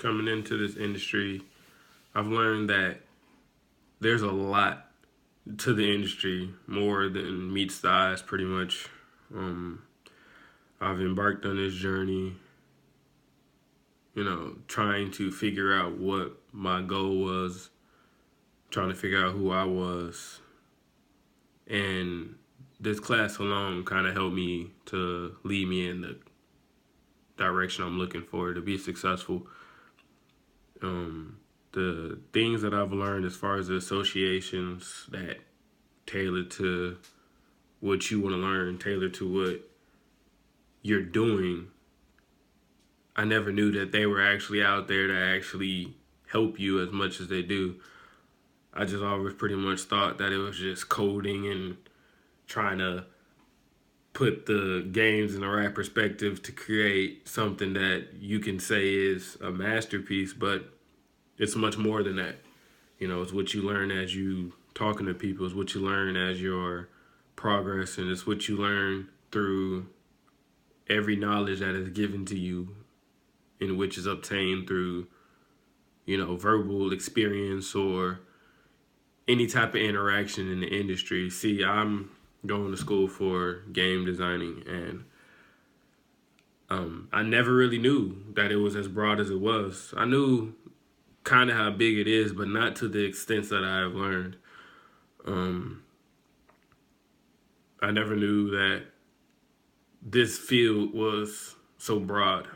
coming into this industry, I've learned that there's a lot to the industry, more than meets the eyes, pretty much. Um, I've embarked on this journey, trying to figure out what my goal was, trying to figure out who I was. And this class alone kind of helped me to lead me in the direction I'm looking for to be successful. Um, the things that I've learned as far as the associations that tailor to what you want to learn, tailor to what you're doing, I never knew that they were actually out there to actually help you as much as they do. I just always pretty much thought that it was just coding and trying to put the games in the right perspective to create something that you can say is a masterpiece, but it's much more than that. It's what you learn as you talking to people, it's what you learn as your progress, and it's what you learn through every knowledge that is given to you, in which is obtained through, verbal experience or any type of interaction in the industry. See, I'm going to school for game designing, and I never really knew that it was as broad as it was. I knew kind of how big it is, but not to the extent that I have learned. Um, I never knew that this field was so broad.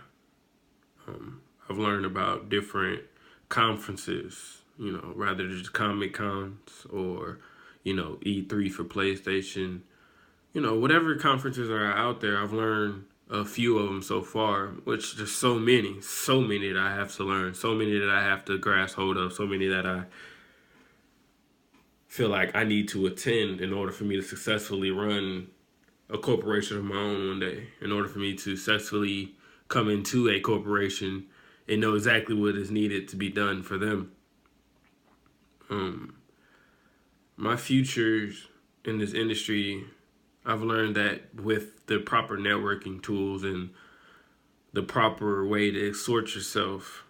I've learned about different conferences, rather than just Comic Cons or, E3 for PlayStation. Whatever conferences are out there, I've learned a few of them so far, which there's so many that I have to learn, so many that I have to grasp hold of, so many that I feel like I need to attend in order for me to successfully run a corporation of my own one day, in order for me to successfully come into a corporation and know exactly what is needed to be done for them. Um, my futures in this industry, I've learned that with the proper networking tools and the proper way to exhort yourself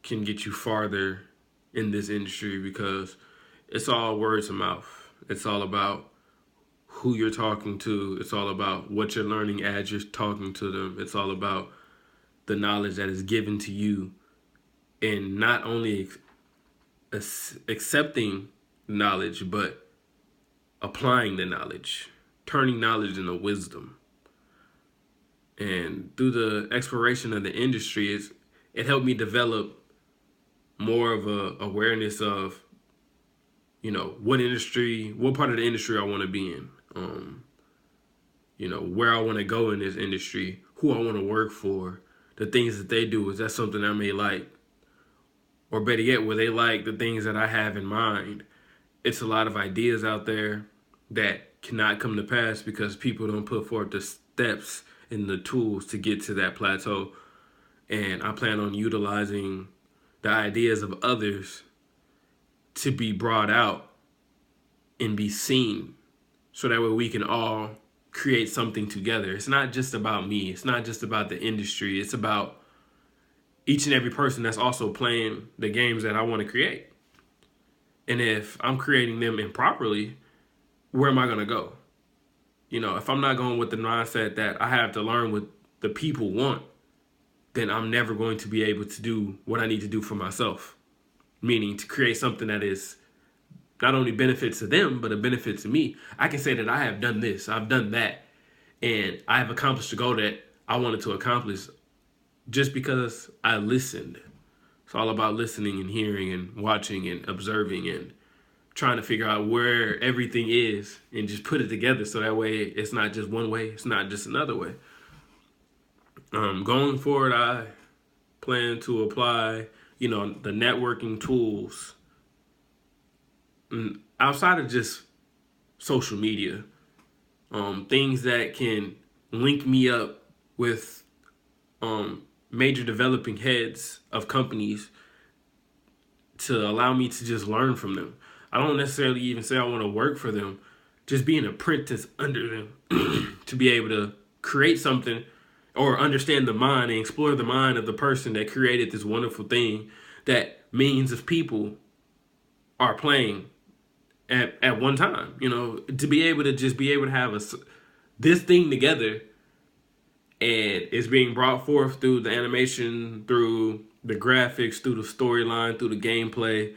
can get you farther in this industry, because it's all words of mouth. It's all about who you're talking to. It's all about what you're learning as you're talking to them. It's all about the knowledge that is given to you, and not only accepting knowledge, but applying the knowledge, turning knowledge into wisdom. And through the exploration of the industry, it helped me develop more of a awareness of, what part of the industry I want to be in, where I want to go in this industry, who I want to work for, the things that they do. Is that something I may like? Or better yet, will they like the things that I have in mind? It's a lot of ideas out there that cannot come to pass because people don't put forth the steps and the tools to get to that plateau. And I plan on utilizing the ideas of others to be brought out and be seen, so that way we can all create something together. It's not just about me. It's not just about the industry. It's about each and every person that's also playing the games that I want to create. And if I'm creating them improperly, where am I going to go? If I'm not going with the mindset that I have to learn what the people want, then I'm never going to be able to do what I need to do for myself. Meaning to create something that is not only benefit to them, but a benefit to me. I can say that I have done this, I've done that, and I have accomplished the goal that I wanted to accomplish just because I listened. It's all about listening and hearing and watching and observing and trying to figure out where everything is and just put it together, so that way it's not just one way, it's not just another way. Going forward, I plan to apply, the networking tools outside of just social media, things that can link me up with major developing heads of companies to allow me to just learn from them. I don't necessarily even say I want to work for them, just be an apprentice under them to be able to create something or understand the mind and explore the mind of the person that created this wonderful thing that millions of people are playing at one time. You know, to be able to just be able to have this thing together, and it's being brought forth through the animation, through the graphics, through the storyline, through the gameplay.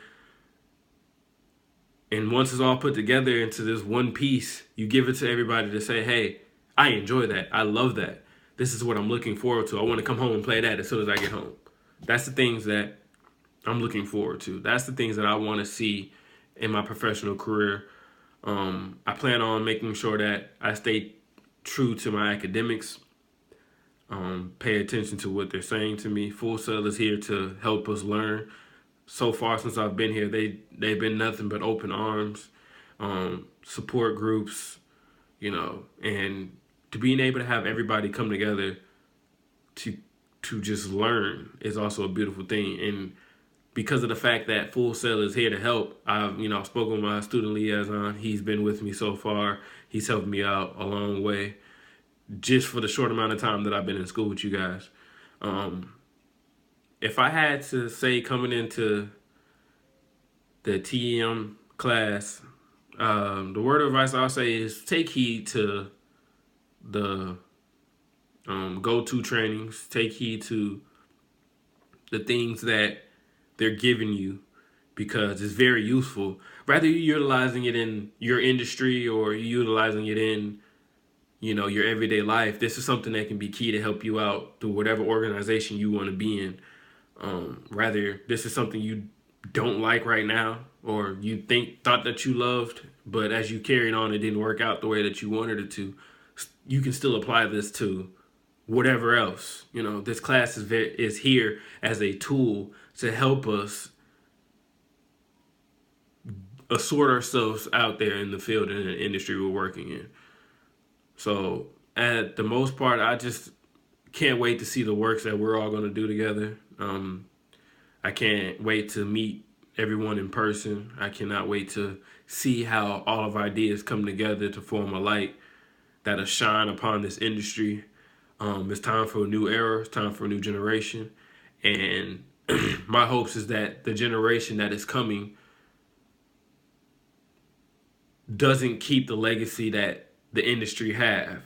And once it's all put together into this one piece, you give it to everybody to say, hey, I enjoy that. I love that. This is what I'm looking forward to. I want to come home and play that as soon as I get home. That's the things that I'm looking forward to. That's the things that I want to see in my professional career. I plan on making sure that I stay true to my academics. Pay attention to what they're saying to me. Full Sail is here to help us learn. So far since I've been here, they've been nothing but open arms, support groups, you know, and to being able to have everybody come together to just learn is also a beautiful thing. And because of the fact that Full Sail is here to help, I've spoken with my student liaison. He's been with me so far. He's helped me out a long way, just for the short amount of time that I've been in school with you guys. If I had to say coming into the TEM class, the word of advice I'll say is take heed to the go-to trainings. Take heed to the things that they're giving you, because it's very useful. Whether you're utilizing it in your industry or you're utilizing it in, you know, your everyday life, this is something that can be key to help you out through whatever organization you want to be in. Rather, this is something you don't like right now, or you thought that you loved, but as you carried on, it didn't work out the way that you wanted it to. You can still apply this to whatever else. You know, this class is here as a tool to help us assort ourselves out there in the field and in the industry we're working in. So at the most part, I just can't wait to see the works that we're all going to do together. I can't wait to meet everyone in person. I cannot wait to see how all of our ideas come together to form a light that'll shine upon this industry. It's time for a new era. It's time for a new generation. And my hopes is that the generation that is coming doesn't keep the legacy that the industry have,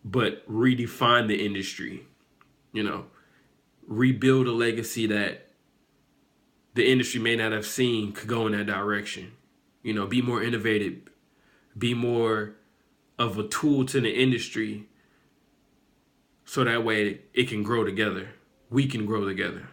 but redefine the industry, you know, rebuild a legacy that the industry may not have seen could go in that direction. You know, be more innovative, be more of a tool to the industry, so that way it can grow together. We can grow together.